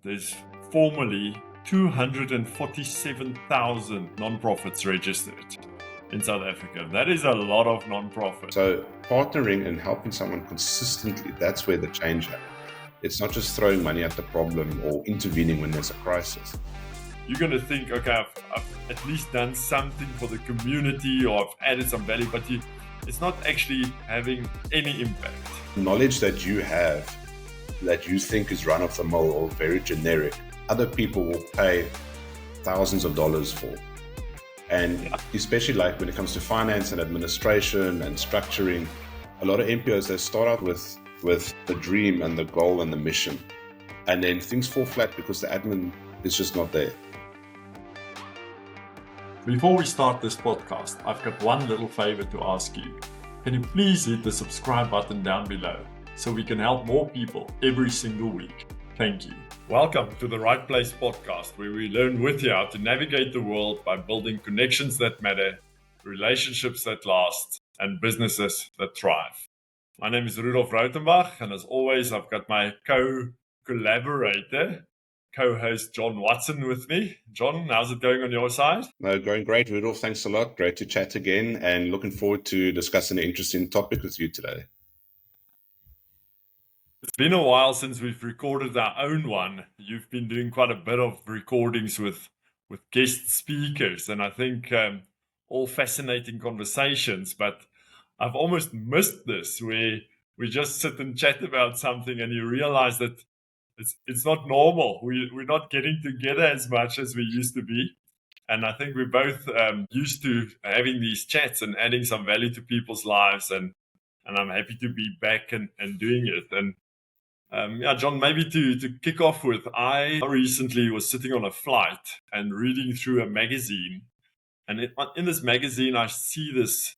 there's formally 247,000 non-profits registered in South Africa. That is a lot of non-profits. So partnering and helping someone consistently, that's where the change happens. It's not just throwing money at the problem or intervening when there's a crisis. You're going to think, okay, I've at least done something for the community or I've added some value, but it's not actually having any impact. Knowledge that you have that you think is run of the mill or very generic, other people will pay thousands of dollars for. And especially like when it comes to finance and administration and structuring, a lot of NPOs, they start out with the dream and the goal and the mission. And then things fall flat because the admin is just not there. Before we start this podcast, I've got one little favor to ask you. Can you please hit the subscribe button down below so we can help more people every single week? Thank you. Welcome to the Right Place podcast, where we learn with you how to navigate the world by building connections that matter, relationships that last, and businesses that thrive. My name is Rudolf Rautenbach, and as always, I've got my co-collaborator, co-host John Watson with me. John, how's it going on your side? No, going great, Rudolf. Thanks a lot. Great to chat again, and looking forward to discussing an interesting topic with you today. It's been a while since we've recorded our own one. You've been doing quite a bit of recordings with guest speakers, and I think all fascinating conversations, but I've almost missed this, where we just sit and chat about something and you realize that it's not normal. We're not getting together as much as we used to be. And I think we're both used to having these chats and adding some value to people's lives, and I'm happy to be back and doing it. And John, maybe to kick off with, I recently was sitting on a flight and reading through a magazine. And in this magazine, I see this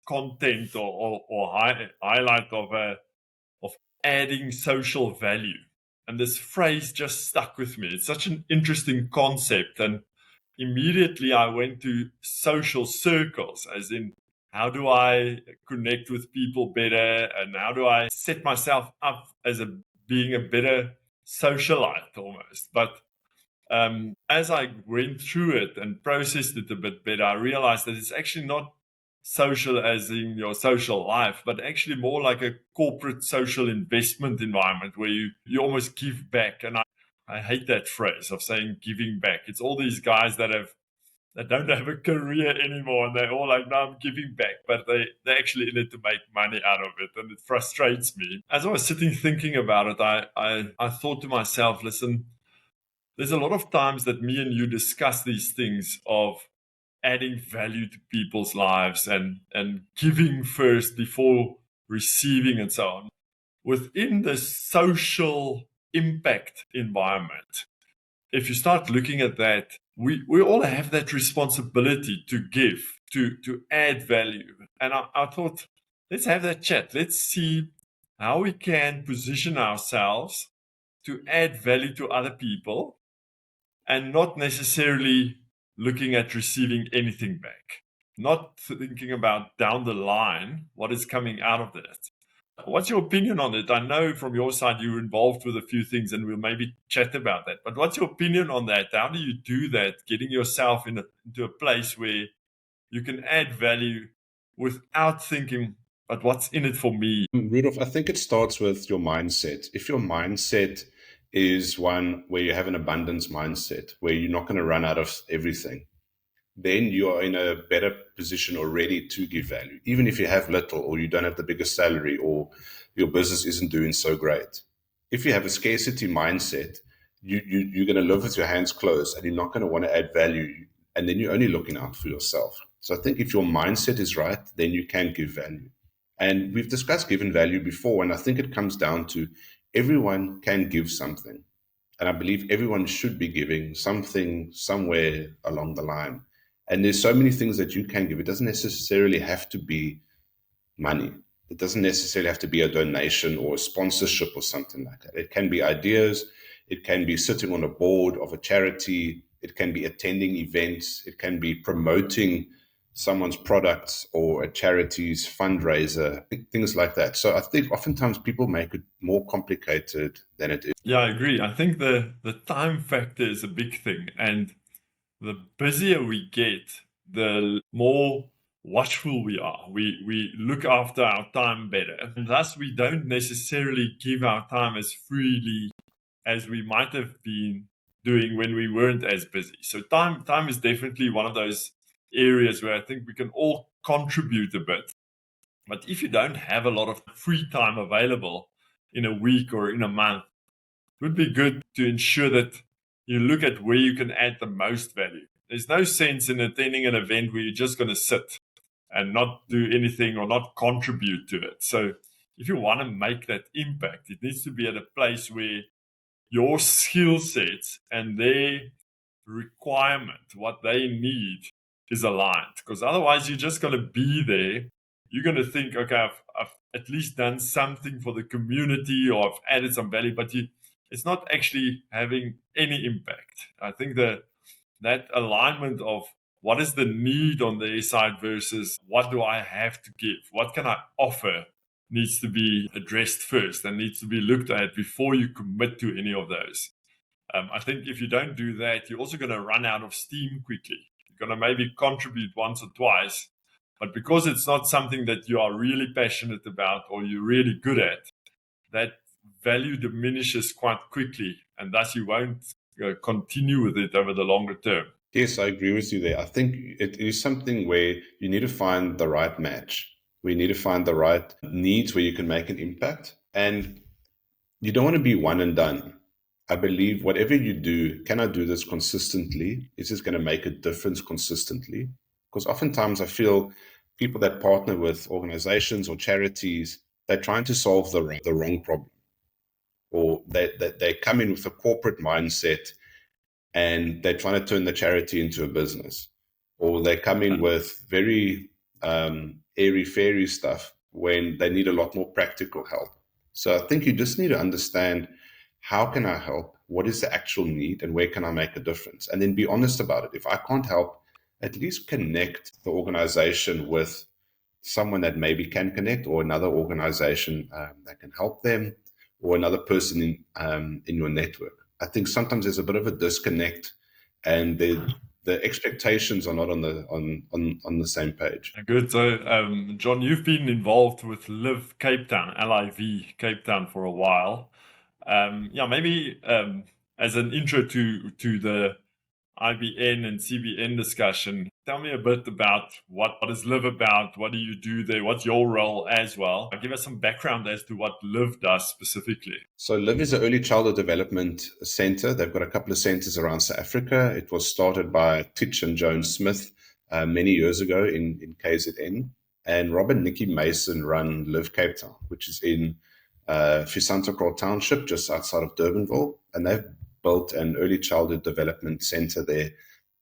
content or highlight of adding social value. And this phrase just stuck with me. It's such an interesting concept. And immediately I went to social circles, as in, how do I connect with people better? And how do I set myself up as being a better socialite almost? But as I went through it and processed it a bit better, I realized that it's actually not social as in your social life, but actually more like a corporate social investment environment where you almost give back. And I hate that phrase of saying giving back. It's all these guys that don't have a career anymore, and they're all like, no, I'm giving back, but they're actually in it to make money out of it, and it frustrates me. As I was sitting thinking about it, I thought to myself, listen, there's a lot of times that me and you discuss these things of adding value to people's lives and giving first before receiving and so on. Within the social impact environment, if you start looking at that, we all have that responsibility to give, to add value. And I thought, let's have that chat. Let's see how we can position ourselves to add value to other people and not necessarily looking at receiving anything back, not thinking about down the line what is coming out of that. What's your opinion on it? I know from your side you're involved with a few things, and we'll maybe chat about that. But what's your opinion on that? How do you do that, getting yourself into a place where you can add value without thinking, but what's in it for me? Rudolf, I think it starts with your mindset. If your mindset is one where you have an abundance mindset, where you're not going to run out of everything, then you are in a better position already to give value, even if you have little or you don't have the biggest salary or your business isn't doing so great. If you have a scarcity mindset, you're going to live with your hands closed and you're not going to want to add value, and then you're only looking out for yourself. So I think if your mindset is right, then you can give value. And we've discussed giving value before, and I think it comes down to everyone can give something. And I believe everyone should be giving something somewhere along the line. And there's so many things that you can give. It doesn't necessarily have to be money. It doesn't necessarily have to be a donation or a sponsorship or something like that. It can be ideas. It can be sitting on a board of a charity. It can be attending events. It can be promoting someone's products or a charity's fundraiser, things like that. So I think oftentimes people make it more complicated than it is. Yeah, I agree. I think the time factor is a big thing, and the busier we get, the more watchful we are. We look after our time better, and thus we don't necessarily give our time as freely as we might have been doing when we weren't as busy. So time is definitely one of those areas where I think we can all contribute a bit. But if you don't have a lot of free time available in a week or in a month, it would be good to ensure that you look at where you can add the most value. There's no sense in attending an event where you're just going to sit and not do anything or not contribute to it. So if you want to make that impact, it needs to be at a place where your skill sets and their requirement, what they need, is aligned. Because otherwise, you're just going to be there. You're going to think, okay, I've at least done something for the community or I've added some value, but it's not actually having any impact. I think that alignment of what is the need on their side versus what do I have to give, what can I offer, needs to be addressed first and needs to be looked at before you commit to any of those. I think if you don't do that, you're also going to run out of steam quickly. You're going to maybe contribute once or twice, but because it's not something that you are really passionate about or you're really good at, that value diminishes quite quickly, and thus you won't continue with it over the longer term. Yes, I agree with you there. I think it is something where you need to find the right match. We need to find the right needs where you can make an impact. And you don't want to be one and done. I believe whatever you do, can I do this consistently? Is this going to make a difference consistently? Because oftentimes I feel people that partner with organizations or charities, they're trying to solve the wrong problem. Or they come in with a corporate mindset and they're trying to turn the charity into a business. Or they come in with very airy-fairy stuff when they need a lot more practical help. So I think you just need to understand, how can I help? What is the actual need and where can I make a difference? And then be honest about it. If I can't help, at least connect the organization with someone that maybe can connect, or another organization that can help them, or another person in your network. I think sometimes there's a bit of a disconnect, and the expectations are not on the same page. Good. So, John, you've been involved with LIV Cape Town, LIV Cape Town, for a while. Maybe as an intro to the IBN and CBN discussion, tell me a bit about what is LIV about, what do you do there, what's your role as well? Give us some background as to what LIV does specifically. So LIV is an early childhood development center. They've got a couple of centers around South Africa. It was started by Titch and Joan Smith many years ago in KZN. And Rob and Nikki Mason run LIV Cape Town, which is in Fisantekraal Township, just outside of Durbanville. And they've built an early childhood development center there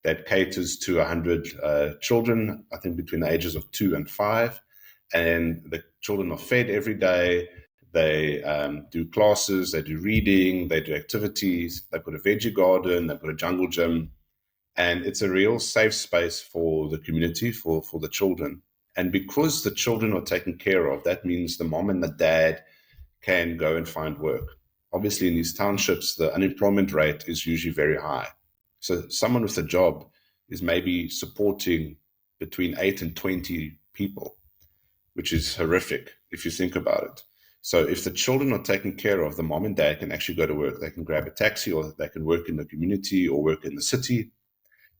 that caters to 100 children, I think between the ages of 2 and 5. And the children are fed every day. They do classes, they do reading, they do activities. They've got a veggie garden, they've got a jungle gym. And it's a real safe space for the community, for the children. And because the children are taken care of, that means the mom and the dad can go and find work. Obviously, in these townships, the unemployment rate is usually very high. So someone with a job is maybe supporting between 8 and 20 people, which is horrific if you think about it. So if the children are taken care of, the mom and dad can actually go to work. They can grab a taxi, or they can work in the community or work in the city.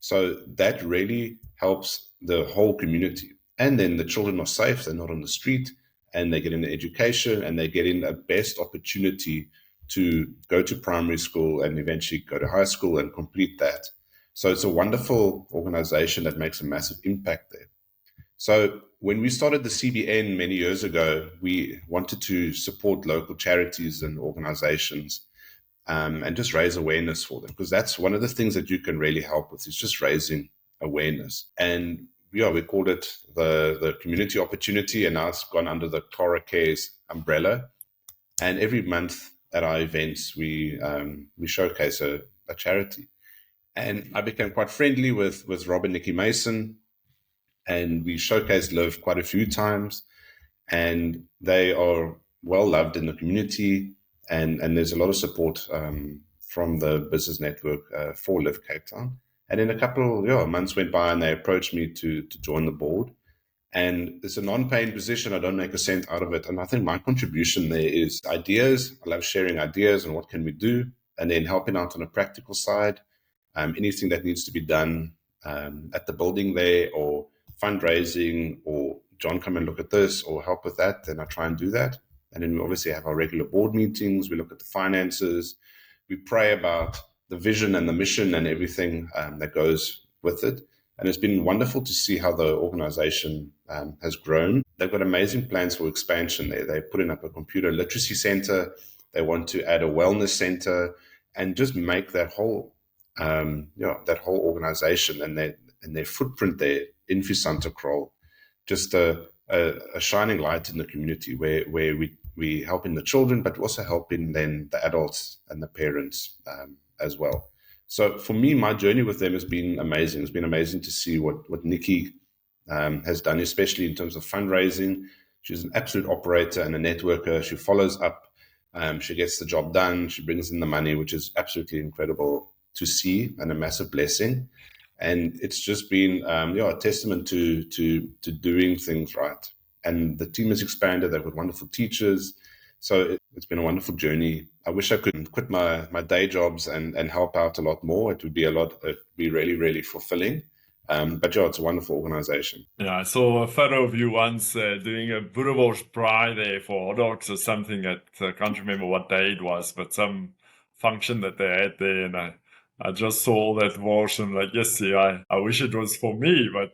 So that really helps the whole community. And then the children are safe. They're not on the street, and they get an education, and they get in a best opportunity to go to primary school and eventually go to high school and complete that. So it's a wonderful organization that makes a massive impact there. So when we started the CBN many years ago, we wanted to support local charities and organizations and just raise awareness for them, because that's one of the things that you can really help with, is just raising awareness. And we called it the community opportunity, and now it's gone under the Clara Cares umbrella. And every month at our events, we showcase a charity. And I became quite friendly with Rob and Nikki Mason. and we showcased LIV quite a few times, and they are well loved in the community, and there's a lot of support from the business network for LIV Cape Town. And then a couple months went by, and they approached me to join the board. And it's a non-paying position. I don't make a cent out of it. And I think my contribution there is ideas. I love sharing ideas and what can we do, and then helping out on a practical side. Anything that needs to be done at the building there, or fundraising, or John, come and look at this, or help with that, then I try and do that. And then we obviously have our regular board meetings. We look at the finances. We pray about the vision and the mission and everything that goes with it. And it's been wonderful to see how the organization has grown. They've got amazing plans for expansion there. They're putting up a computer literacy center. They want to add a wellness center and just make that whole organization and their footprint there in Fisantekrol just a shining light in the community, where we helping the children, but also helping then the adults and the parents as well. So for me, my journey with them has been amazing. It's been amazing to see what Nikki has done, especially in terms of fundraising. She's an absolute operator and a networker. She follows up. She gets the job done. She brings in the money, which is absolutely incredible to see and a massive blessing. And it's just been a testament to doing things right. And the team has expanded. They've got wonderful teachers. So it's been a wonderful journey. I wish I could quit my day jobs and help out a lot more. It would be really, really fulfilling. But it's a wonderful organization. Yeah, I saw a photo of you once doing a boerewors braai there for hot dogs or something at, I can't remember what day it was, but some function that they had there. And I just saw all that wors and like, yes, yeah, I wish it was for me. But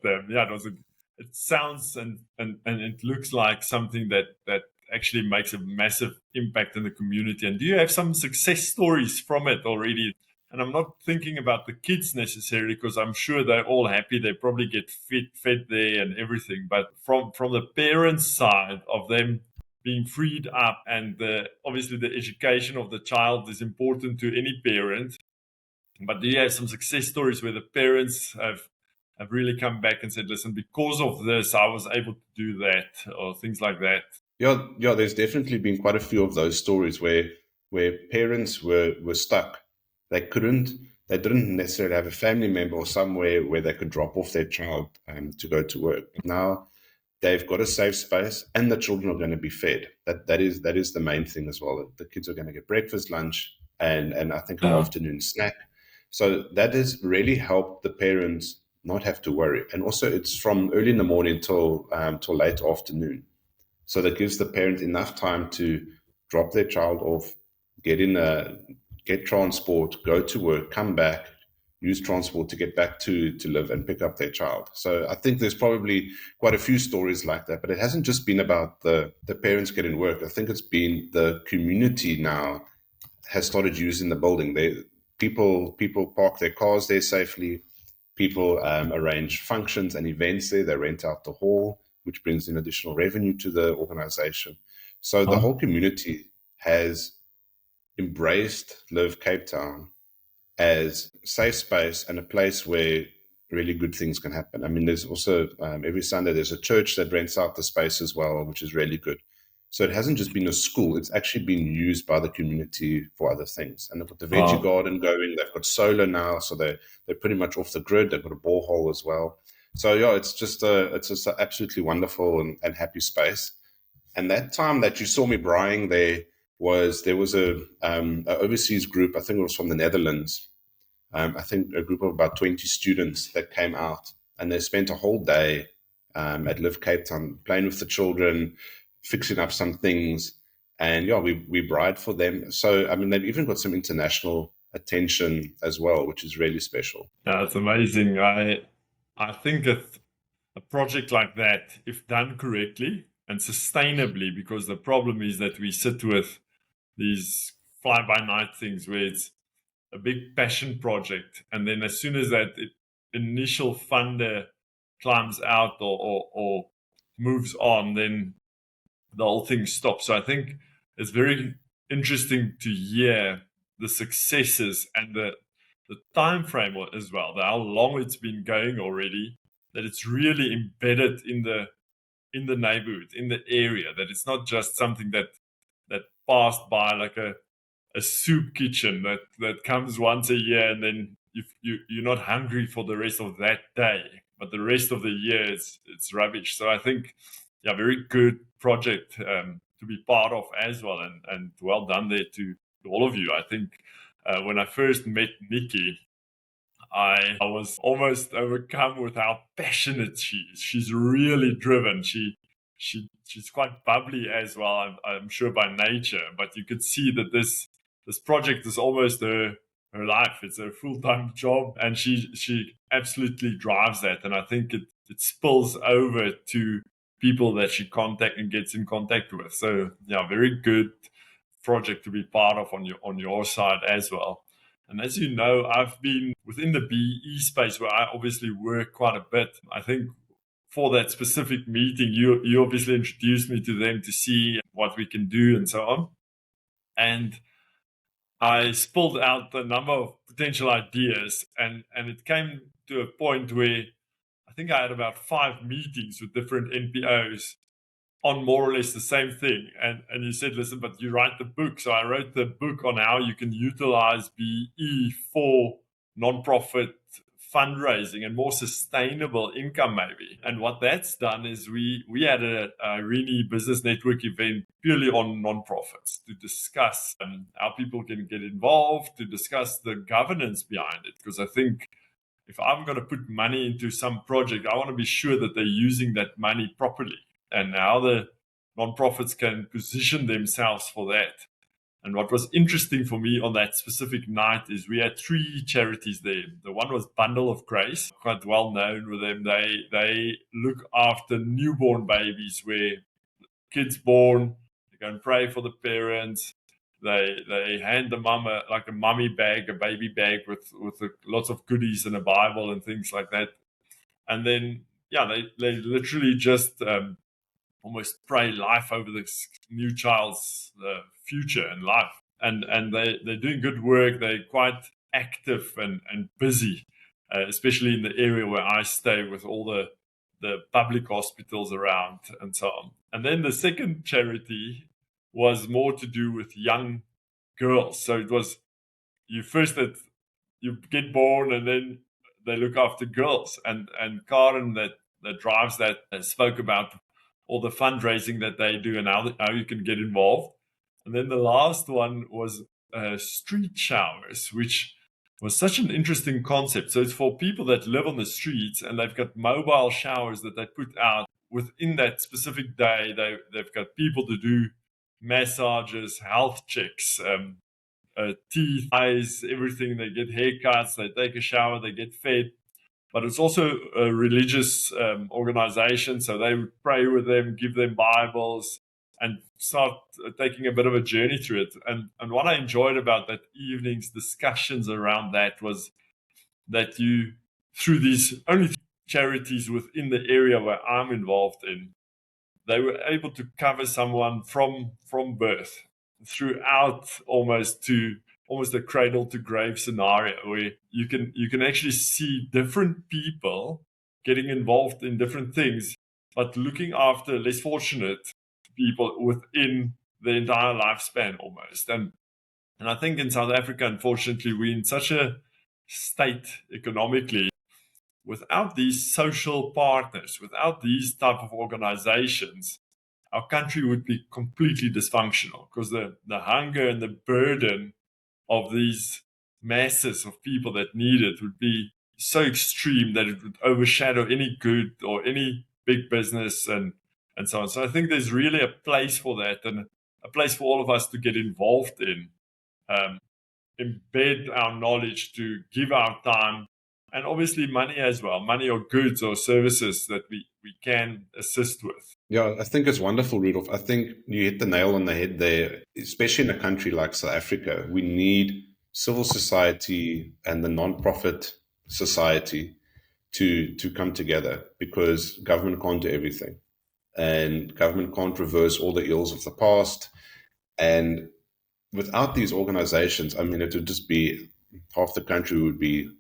it sounds and it looks like something that actually makes a massive impact in the community. And do you have some success stories from it already? And I'm not thinking about the kids necessarily, because I'm sure they're all happy. They probably get fed there and everything. But from the parents' side of them being freed up, and obviously the education of the child is important to any parent. But do you have some success stories where the parents have really come back and said, listen, because of this, I was able to do that, or things like that? Yeah, there's definitely been quite a few of those stories where parents were stuck. They didn't necessarily have a family member or somewhere where they could drop off their child to go to work. Now they've got a safe space, and the children are going to be fed. That is the main thing as well. The kids are going to get breakfast, lunch, and I think an afternoon snack. So that has really helped the parents not have to worry. And also, it's from early in the morning till late afternoon. So that gives the parent enough time to drop their child off, get transport, go to work, come back, use transport to get back to LIV and pick up their child. So I think there's probably quite a few stories like that, but it hasn't just been about the parents getting work. I think it's been the community now has started using the building. People park their cars there safely. People arrange functions and events there. They rent out the hall, which brings in additional revenue to the organization. So the whole community has embraced LIV Cape Town as a safe space and a place where really good things can happen. I mean, there's also every Sunday there's a church that rents out the space as well, which is really good. So it hasn't just been a school, it's actually been used by the community for other things. And they've got the veggie garden going, they've got solar now, so they're pretty much off the grid. They've got a borehole as well. So it's just an absolutely wonderful and happy space. And that time that you saw me braaiing there was a overseas group, I think it was from the Netherlands. I think a group of about 20 students that came out, and they spent a whole day at LIV Cape Town playing with the children, fixing up some things, and we braaied for them. So I mean, they've even got some international attention as well, which is really special. Yeah, it's amazing. I think a project like that, if done correctly and sustainably, because the problem is that we sit with these fly-by-night things where it's a big passion project, and then as soon as that initial funder climbs out or moves on, then the whole thing stops. So I think it's very interesting to hear the successes and the time frame as well, how long it's been going already, that it's really embedded in the neighborhood, in the area, that it's not just something that passed by like a soup kitchen that comes once a year, and then you're not hungry for the rest of that day, but the rest of the year it's rubbish. So I think, yeah, very good project to be part of as well, and well done there to all of you. I think when I first met Nikki, I was almost overcome with how passionate she is. She's really driven. She's quite bubbly as well, I'm sure, by nature. But you could see that this project is almost her life. It's her full-time job, and she absolutely drives that. And I think it spills over to people that she contact and gets in contact with. So yeah, very good project to be part of on your side as well. And as you know, I've been within the BE space where I obviously work quite a bit. I think for that specific meeting, you obviously introduced me to them to see what we can do and so on. And I spilled out a number of potential ideas, and it came to a point where I think I had about 5 meetings with different NPOs on more or less the same thing. And you said, listen, but you write the book. So I wrote the book on how you can utilize BE for nonprofit fundraising and more sustainable income, maybe. And what that's done is we had a Irene Business Network event purely on nonprofits to discuss how people can get involved, to discuss the governance behind it. Because I think if I'm going to put money into some project, I want to be sure that they're using that money properly, and how the nonprofits can position themselves for that. And what was interesting for me on that specific night is we had 3 charities there. The one was Bundle of Grace, quite well known with them. They look after newborn babies, where kids born, they go and pray for the parents. They hand the mum a mummy bag, a baby bag with lots of goodies and a Bible and things like that. And then, yeah, they literally just almost pray life over this new child's future and life. And they're doing good work. They're quite active and busy, especially in the area where I stay, with all the public hospitals around and so on. And then the second charity was more to do with young girls. So it was, you get born, and then they look after girls. And Karen that drives that spoke about all the fundraising that they do and how you can get involved. And then the last one was street showers, which was such an interesting concept. So it's for people that live on the streets, and they've got mobile showers that they put out within that specific day. They've got people to do massages, health checks, teeth, eyes, everything. They get haircuts, they take a shower, they get fed. But it's also a religious organization, so they would pray with them, give them Bibles, and start taking a bit of a journey through it. And what I enjoyed about that evening's discussions around that was that you, through these only charities within the area where I'm involved in, they were able to cover someone from birth throughout almost a cradle to grave scenario, where you can actually see different people getting involved in different things, but looking after less fortunate people within the entire lifespan almost. And I think in South Africa, unfortunately, we're in such a state economically, without these social partners, without these type of organizations, our country would be completely dysfunctional, because the hunger and the burden of these masses of people that need it would be so extreme that it would overshadow any good or any big business and so on. So I think there's really a place for that, and a place for all of us to get involved in, embed our knowledge, to give our time, and obviously money as well, money or goods or services that we can assist with. Yeah, I think it's wonderful, Rudolf. I think you hit the nail on the head there, especially in a country like South Africa. We need civil society and the non-profit society to come together, because government can't do everything, and government can't reverse all the ills of the past. And without these organizations, I mean, it would just be, half the country would be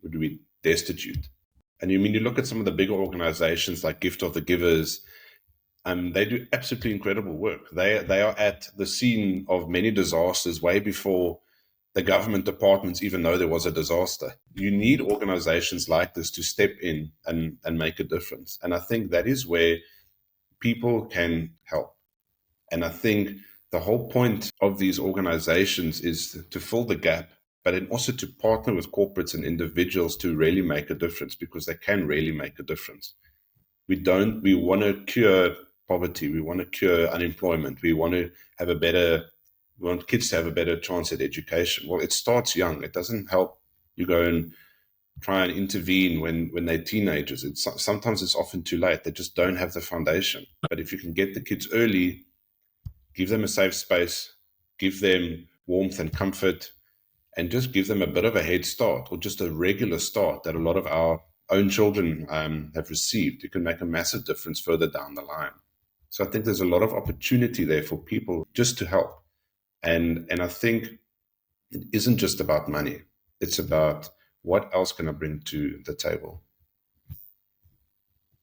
destitute. And you look at some of the bigger organizations like Gift of the Givers, they do absolutely incredible work. They are at the scene of many disasters way before the government departments even know there was a disaster. You need organizations like this to step in and make a difference. And I think that is where people can help. And I think the whole point of these organizations is to fill the gap, but then also to partner with corporates and individuals to really make a difference, because they can really make a difference. We want to cure poverty. We want to cure unemployment. We want kids to have a better chance at education. Well, it starts young. It doesn't help you go and try and intervene when they're teenagers. Sometimes it's often too late. They just don't have the foundation. But if you can get the kids early, give them a safe space, give them warmth and comfort, and just give them a bit of a head start, or just a regular start that a lot of our own children have received, it can make a massive difference further down the line. So I think there's a lot of opportunity there for people just to help. And I think it isn't just about money. It's about what else can I bring to the table.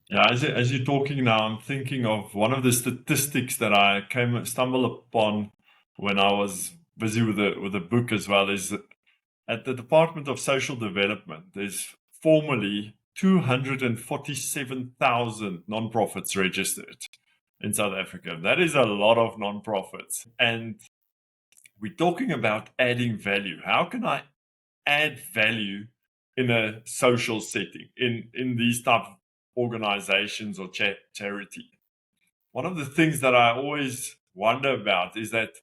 Yeah, as you're talking now, I'm thinking of one of the statistics that I stumbled upon when I was busy with a book as well, is that at the Department of Social Development, there's formally 247,000 nonprofits registered in South Africa. That is a lot of nonprofits. And we're talking about adding value. How can I add value in a social setting, in these type of organizations or charity? One of the things that I always wonder about is that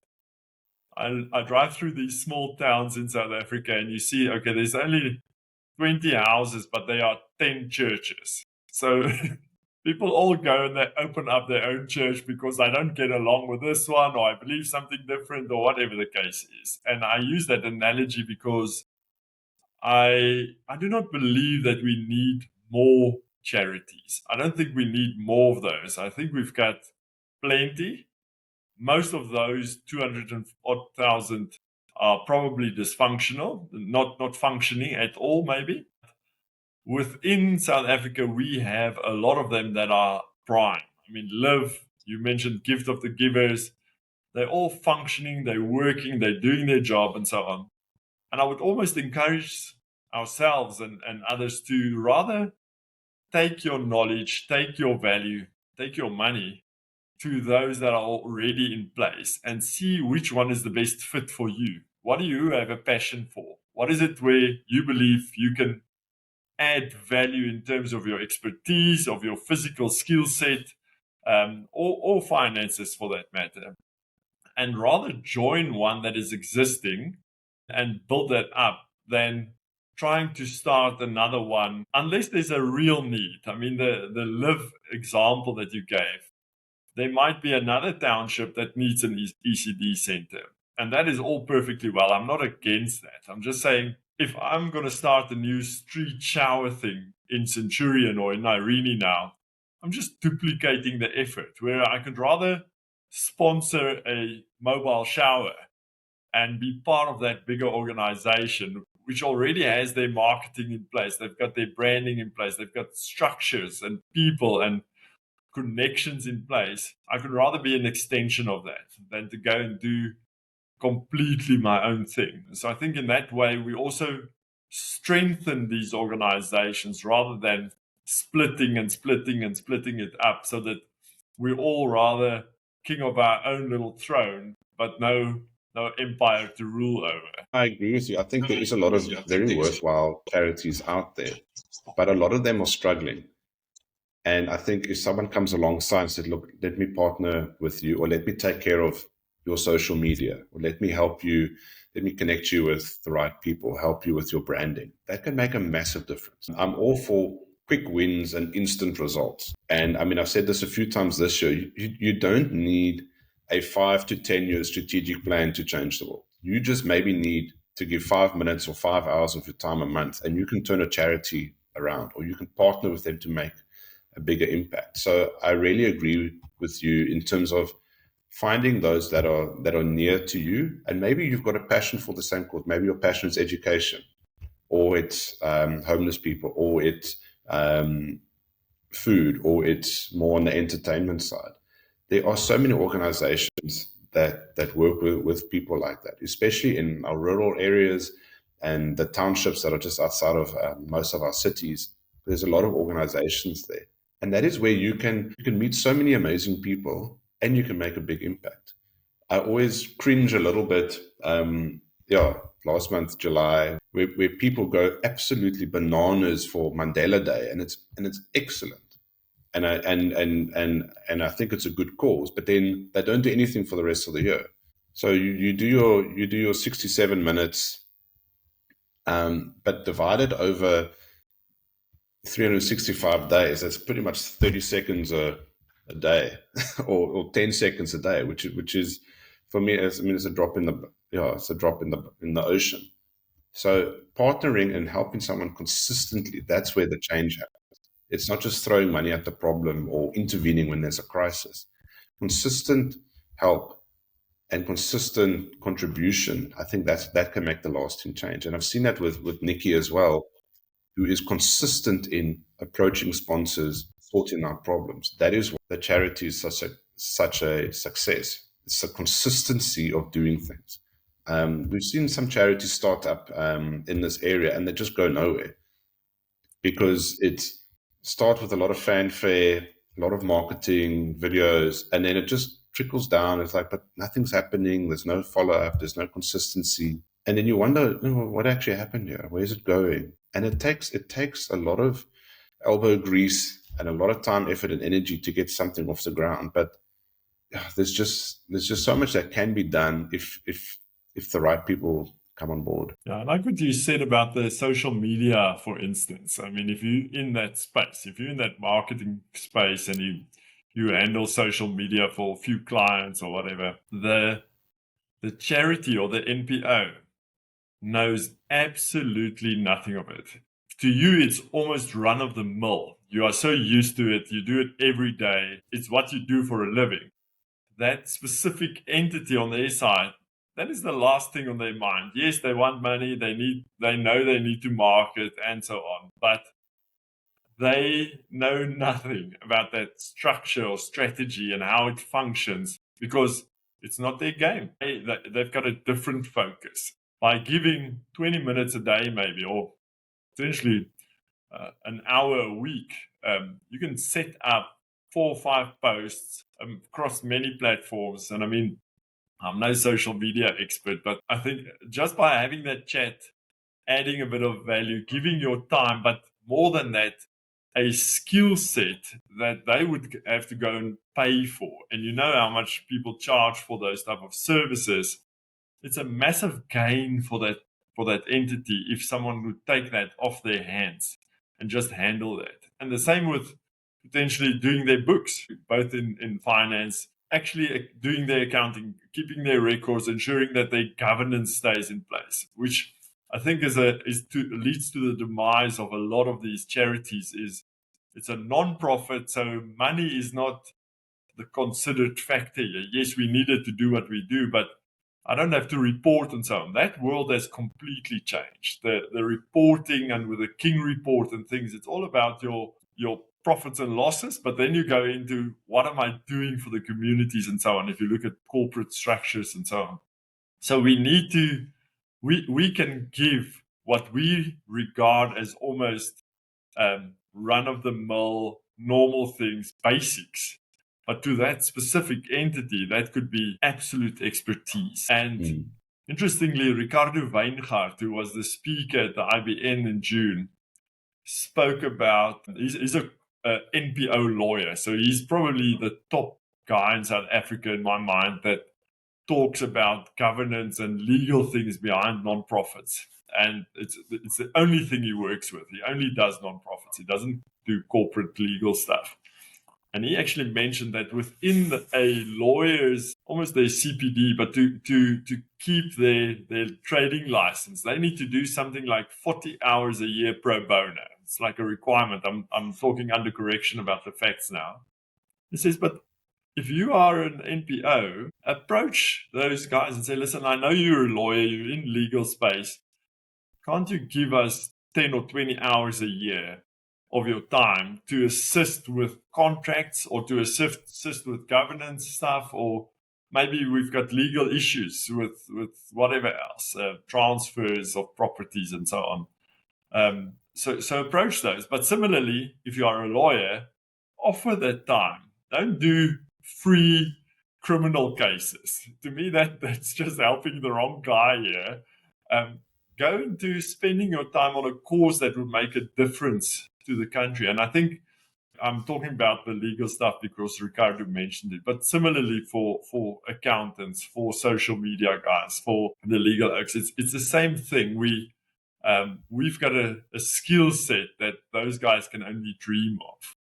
I drive through these small towns in South Africa, and you see, okay, there's only 20 houses, but there are 10 churches. So people all go and they open up their own church because I don't get along with this one, or I believe something different, or whatever the case is. And I use that analogy because I do not believe that we need more charities. I don't think we need more of those. I think we've got plenty. Most of those 200,000 are probably dysfunctional, not functioning at all, maybe. Within South Africa, we have a lot of them that are prime. I mean, LIV, you mentioned Gift of the Givers. They're all functioning, they're working, they're doing their job, and so on. And I would almost encourage ourselves and others to rather take your knowledge, take your value, take your money to those that are already in place and see which one is the best fit for you. What do you have a passion for? What is it where you believe you can add value in terms of your expertise, of your physical skill set, or finances for that matter? And rather join one that is existing and build that up than trying to start another one, unless there's a real need. I mean, the LIV example that you gave, there might be another township that needs an ECD center. And that is all perfectly well. I'm not against that. I'm just saying, if I'm going to start a new street shower thing in Centurion or in Irene now, I'm just duplicating the effort, where I could rather sponsor a mobile shower and be part of that bigger organization, which already has their marketing in place. They've got their branding in place. They've got structures and people and connections in place. I could rather be an extension of that than to go and do completely my own thing. So I think in that way, we also strengthen these organizations rather than splitting it up, so that we're all rather king of our own little throne, but no empire to rule over. I agree with you. I think there is a lot of very worthwhile charities out there, but a lot of them are struggling. And I think if someone comes alongside and said, look, let me partner with you, or let me take care of your social media, or let me help you, let me connect you with the right people, help you with your branding, that can make a massive difference. I'm all for quick wins and instant results. And I mean, I've said this a few times this year, you don't need a 5 to 10 year strategic plan to change the world. You just maybe need to give 5 minutes or 5 hours of your time a month, and you can turn a charity around, or you can partner with them to make a bigger impact. So I really agree with you in terms of finding those that are near to you, and maybe you've got a passion for the same cause. Maybe your passion is education, or it's homeless people, or it's food, or it's more on the entertainment side. There are so many organizations that work with people like that, especially in our rural areas and the townships that are just outside of most of our cities. There's a lot of organizations there. And that is where you can meet so many amazing people and you can make a big impact. I always cringe a little bit. Last month, July, where people go absolutely bananas for Mandela Day, and it's excellent. And I think it's a good cause, but then they don't do anything for the rest of the year. So you do your 67 minutes, but divided over 365 days, that's pretty much 30 seconds a day, or 10 seconds a day, which is for me, it's a drop in the ocean. So partnering and helping someone consistently, that's where the change happens. It's not just throwing money at the problem or intervening when there's a crisis. Consistent help and consistent contribution, I think that can make the lasting change. And I've seen that with Nikki as well, who is consistent in approaching sponsors, sorting out problems. That is why the charity is such a success. It's the consistency of doing things. We've seen some charities start up in this area, and they just go nowhere because it starts with a lot of fanfare, a lot of marketing, videos, and then it just trickles down. It's like, but nothing's happening. There's no follow-up. There's no consistency. And then you wonder, what actually happened here? Where's it going? And it takes a lot of elbow grease and a lot of time, effort, and energy to get something off the ground. But there's just so much that can be done if the right people come on board. Yeah, I like what you said about the social media, for instance. I mean, if you're in that space, if you're in that marketing space and you handle social media for a few clients or whatever, the charity or the NPO knows absolutely nothing of it. To you, it's almost run of the mill. You are so used to it. You do it every day. It's what you do for a living. That specific entity on their side, that is the last thing on their mind. Yes, they want money. They know they need to market and so on, but they know nothing about that structure or strategy and how it functions because it's not their game. They've got a different focus. By giving 20 minutes a day, maybe, or potentially an hour a week, you can set up 4 or 5 posts across many platforms. And I mean, I'm no social media expert, but I think just by having that chat, adding a bit of value, giving your time, but more than that, a skill set that they would have to go and pay for. And you know how much people charge for those type of services. It's a massive gain for that entity if someone would take that off their hands and just handle that. And the same with potentially doing their books, both in finance, actually doing their accounting, keeping their records, ensuring that their governance stays in place, which I think leads to the demise of a lot of these charities. It's a non-profit, so money is not the considered factor. Yes, we needed to do what we do, but I don't have to report and so on. That world has completely changed. The reporting and with the King report and things, it's all about your profits and losses, but then you go into what am I doing for the communities and so on, if you look at corporate structures and so on. So we need to, we can give what we regard as almost run-of-the-mill, normal things, basics. But to that specific entity, that could be absolute expertise. And interestingly, Ricardo Weingart, who was the speaker at the IBN in June, spoke about, he's a NPO lawyer. So he's probably the top guy in South Africa, in my mind, that talks about governance and legal things behind nonprofits. And it's the only thing he works with. He only does nonprofits. He doesn't do corporate legal stuff. And he actually mentioned that within a lawyer's, almost their CPD, but to keep their trading license, they need to do something like 40 hours a year pro bono. It's like a requirement. I'm talking under correction about the facts now. He says, but if you are an NPO, approach those guys and say, listen, I know you're a lawyer, you're in legal space. Can't you give us 10 or 20 hours a year of your time to assist with contracts or to assist with governance stuff, or maybe we've got legal issues with whatever else, transfers of properties and so on. So approach those. But similarly, if you are a lawyer, offer that time. Don't do free criminal cases. To me, that's just helping the wrong guy here. Go into spending your time on a cause that would make a difference to the country. And I think I'm talking about the legal stuff because Ricardo mentioned it, but similarly for accountants, for social media guys, for the legal exits, it's the same thing. We've got a skill set that those guys can only dream of,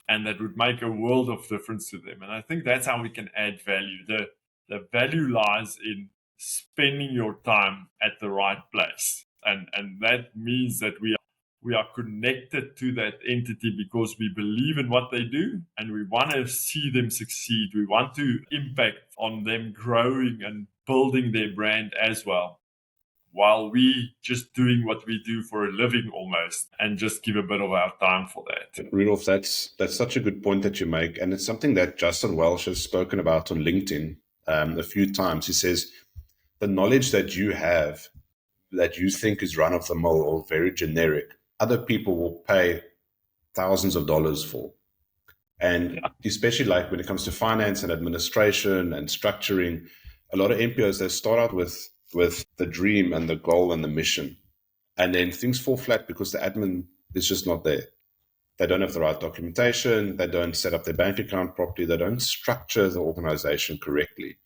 and that would make a world of difference to them. And I think that's how we can add value. The value lies in spending your time at the right place. And that means that we are connected to that entity because we believe in what they do and we want to see them succeed. We want to impact on them growing and building their brand as well, while we just doing what we do for a living almost, and just give a bit of our time for that. Rudolf, that's such a good point that you make. And it's something that Justin Welsh has spoken about on LinkedIn a few times. He says, the knowledge that you have that you think is run of the mill or very generic, other people will pay thousands of dollars for. And especially like when it comes to finance and administration and structuring, a lot of NPOs, they start out with the dream and the goal and the mission. And then things fall flat because the admin is just not there. They don't have the right documentation. They don't set up their bank account properly. They don't structure the organization correctly.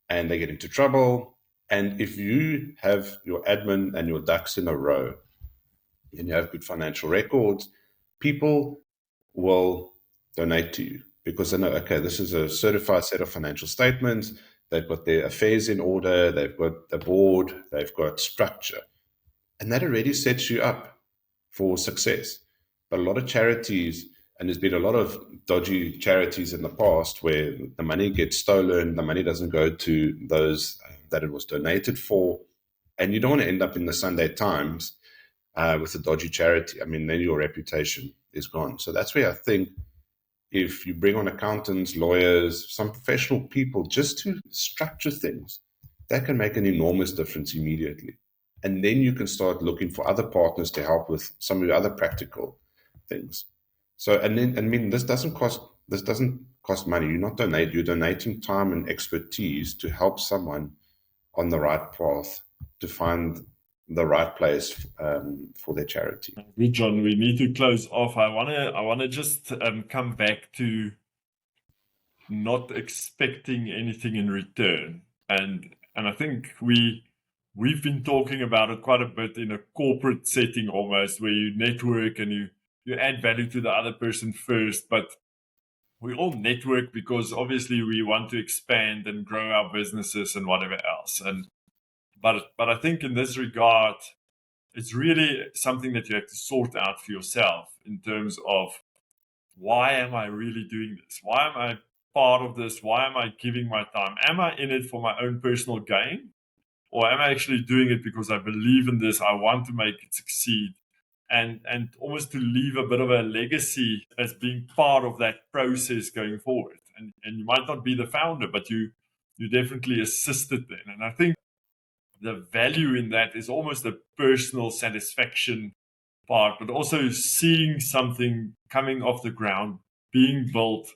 And they get into trouble. And if you have your admin and your ducks in a row, and you have good financial records, people will donate to you because they know, okay, this is a certified set of financial statements. They've got their affairs in order. They've got the board. They've got structure. And that already sets you up for success. But a lot of charities, and there's been a lot of dodgy charities in the past where the money gets stolen, the money doesn't go to those that it was donated for. And you don't want to end up in the Sunday Times with a dodgy charity. I mean, then your reputation is gone. So that's where I think if you bring on accountants, lawyers, some professional people just to structure things, that can make an enormous difference immediately. And then you can start looking for other partners to help with some of the other practical things. So, and then, I mean, this doesn't cost money. You're donating time and expertise to help someone on the right path to find the right place for their charity. Good, John. We need to close off. I wanna just come back to not expecting anything in return, and I think we've been talking about it quite a bit in a corporate setting almost, where you network and you add value to the other person first, but we all network because obviously we want to expand and grow our businesses and whatever else. But I think in this regard, it's really something that you have to sort out for yourself in terms of, why am I really doing this? Why am I part of this? Why am I giving my time? Am I in it for my own personal gain? Or am I actually doing it because I believe in this, I want to make it succeed? And almost to leave a bit of a legacy as being part of that process going forward. And you might not be the founder, but you definitely assisted then. And I think the value in that is almost a personal satisfaction part, but also seeing something coming off the ground, being built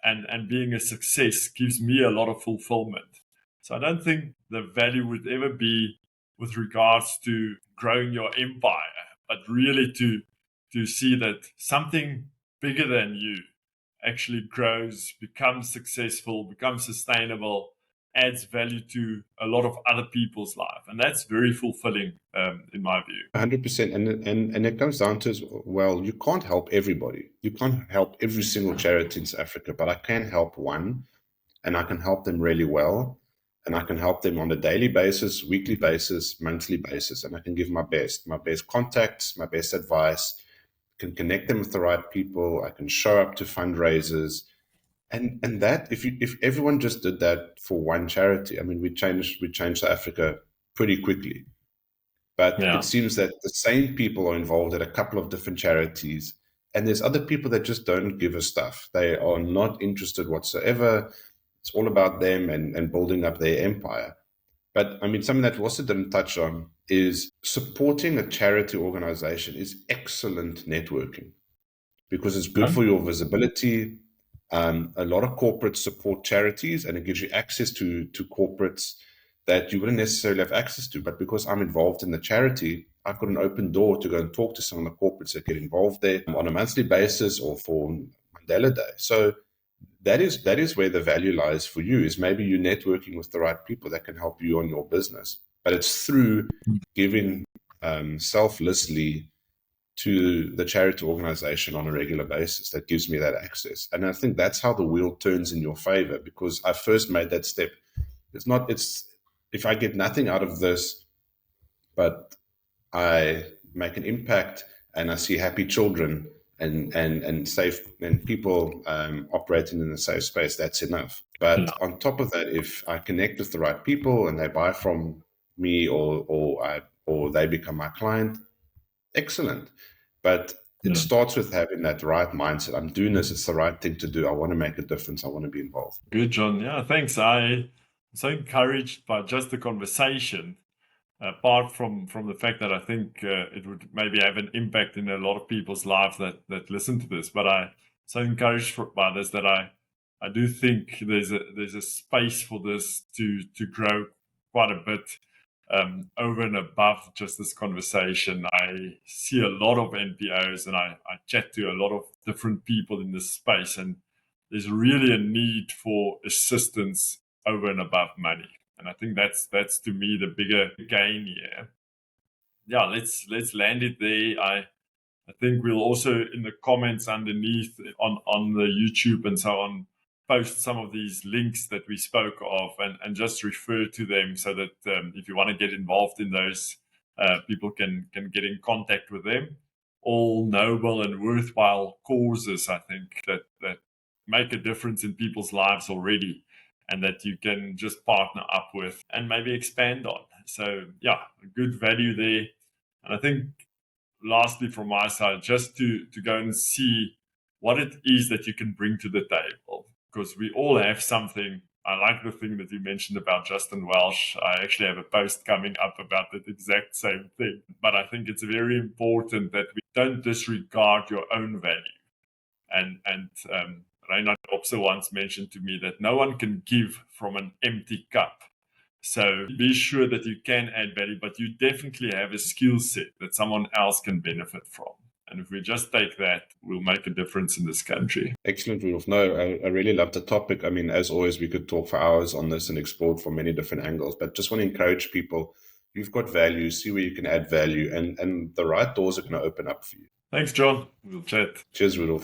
and being a success gives me a lot of fulfillment. So I don't think the value would ever be with regards to growing your empire, but really to see that something bigger than you actually grows, becomes successful, becomes sustainable, adds value to a lot of other people's life. And that's very fulfilling in my view. 100%. And it comes down to, well, you can't help everybody. You can't help every single charity in South Africa, but I can help one, and I can help them really well. And I can help them on a daily basis, weekly basis, monthly basis. And I can give my best contacts, my best advice, can connect them with the right people. I can show up to fundraisers. And that, if everyone just did that for one charity, I mean, we changed South Africa pretty quickly. But It seems that the same people are involved at a couple of different charities, And there's other people that just don't give a stuff. They are not interested whatsoever. It's all about them and building up their empire. But I mean, something that we also didn't touch on is supporting a charity organization is excellent networking because it's good for your visibility. A lot of corporates support charities, and it gives you access to corporates that you wouldn't necessarily have access to. But because I'm involved in the charity, I've got an open door to go and talk to some of the corporates that get involved there on a monthly basis or for Mandela Day. So that is where the value lies for you, is maybe you networking with the right people that can help you on your business. But it's through giving selflessly to the charity organization on a regular basis that gives me that access. And I think that's how the wheel turns in your favor, because I first made that step. It's if I get nothing out of this, but I make an impact and I see happy children and safe and people operating in a safe space, that's enough. But on top of that, if I connect with the right people and they buy from me or they become my client, excellent. But it starts with having that right mindset. I'm doing this, it's the right thing to do. I want to make a difference. I want to be involved. Good, John. Yeah, thanks. I'm so encouraged by just the conversation. Apart from the fact that I think it would maybe have an impact in a lot of people's lives that listen to this, but I'm so encouraged by this that I do think there's a space for this to grow quite a bit over and above just this conversation. I see a lot of NPOs and I chat to a lot of different people in this space, and there's really a need for assistance over and above money. And I think that's to me the bigger gain here. Yeah, let's land it there. I think we'll also in the comments underneath on the YouTube and so on post some of these links that we spoke of and just refer to them so that if you want to get involved in those, people can get in contact with them. All noble and worthwhile causes, I think, that make a difference in people's lives already, and that you can just partner up with and maybe expand on. So yeah, good value there. And I think lastly from my side, just to go and see what it is that you can bring to the table, because we all have something. I like the thing that you mentioned about Justin Welsh. I actually have a post coming up about that exact same thing. But I think it's very important that we don't disregard your own value. And Reinhard also once mentioned to me that no one can give from an empty cup. So be sure that you can add value, but you definitely have a skill set that someone else can benefit from. And if we just take that, we'll make a difference in this country. Excellent, Rudolf. No, I really love the topic. I mean, as always, we could talk for hours on this and explore it from many different angles, but just want to encourage people, you've got value, see where you can add value, and the right doors are going to open up for you. Thanks, John. We'll chat. Cheers, Rudolf.